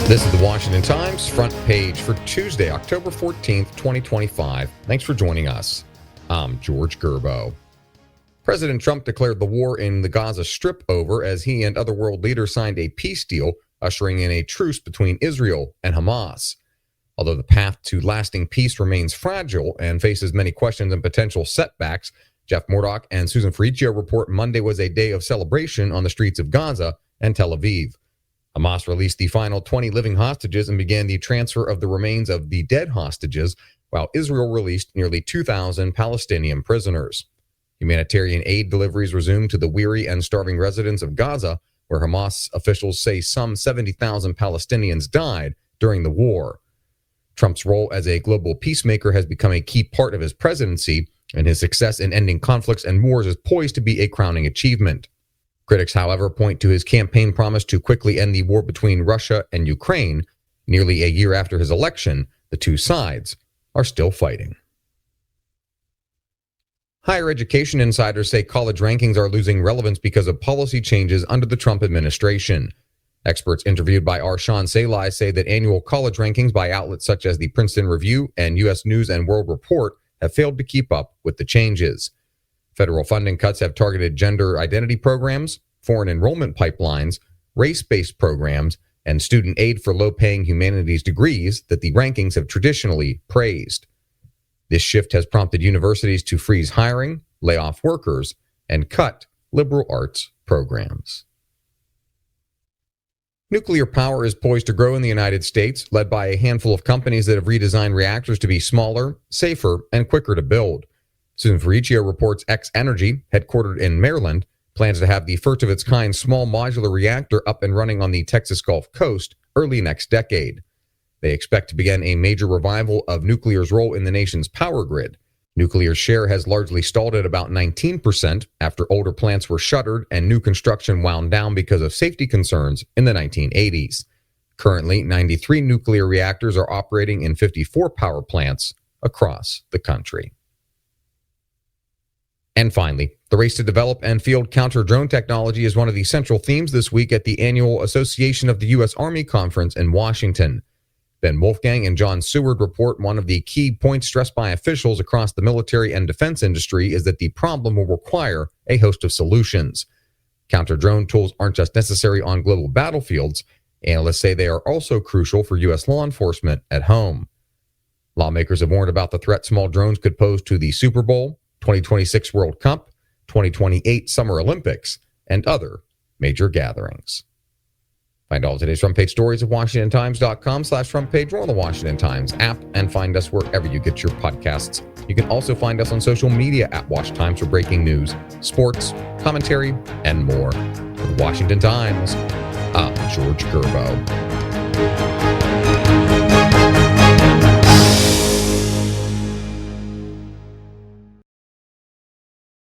This is the Washington Times front page for Tuesday, October 14th, 2025. Thanks for joining us. I'm George Gerbo. President Trump declared the war in the Gaza Strip over as he and other world leaders signed a peace deal, ushering in a truce between Israel and Hamas. Although the path to lasting peace remains fragile and faces many questions and potential setbacks, Jeff Murdoch and Susan Ferricchio report Monday was a day of celebration on the streets of Gaza and Tel Aviv. Hamas released the final 20 living hostages and began the transfer of the remains of the dead hostages, while Israel released nearly 2,000 Palestinian prisoners. Humanitarian aid deliveries resumed to the weary and starving residents of Gaza, where Hamas officials say some 70,000 Palestinians died during the war. Trump's role as a global peacemaker has become a key part of his presidency, and his success in ending conflicts and wars is poised to be a crowning achievement. Critics, however, point to his campaign promise to quickly end the war between Russia and Ukraine. Nearly a year after his election, the two sides are still fighting. Higher education insiders say college rankings are losing relevance because of policy changes under the Trump administration. Experts interviewed by Arshan Salai say that annual college rankings by outlets such as the Princeton Review and U.S. News and World Report have failed to keep up with the changes. Federal funding cuts have targeted gender identity programs, foreign enrollment pipelines, race-based programs, and student aid for low-paying humanities degrees that the rankings have traditionally praised. This shift has prompted universities to freeze hiring, lay off workers, and cut liberal arts programs. Nuclear power is poised to grow in the United States, led by a handful of companies that have redesigned reactors to be smaller, safer, and quicker to build. Susan Ferricchio reports X Energy, headquartered in Maryland, plans to have the first of its kind small modular reactor up and running on the Texas Gulf Coast early next decade. They expect to begin a major revival of nuclear's role in the nation's power grid. Nuclear's share has largely stalled at about 19% after older plants were shuttered and new construction wound down because of safety concerns in the 1980s. Currently, 93 nuclear reactors are operating in 54 power plants across the country. And finally, the race to develop and field counter-drone technology is one of the central themes this week at the annual Association of the U.S. Army Conference in Washington. Ben Wolfgang and John Seward report one of the key points stressed by officials across the military and defense industry is that the problem will require a host of solutions. Counter-drone tools aren't just necessary on global battlefields. Analysts say they are also crucial for U.S. law enforcement at home. Lawmakers have warned about the threat small drones could pose to the Super Bowl, 2026 World Cup, 2028 Summer Olympics, and other major gatherings. Find all today's front page stories at WashingtonTimes.com/front page or on the Washington Times app, and find us wherever you get your podcasts. You can also find us on social media at Wash Times for breaking news, sports, commentary, and more. For the Washington Times, I'm George Gerbo.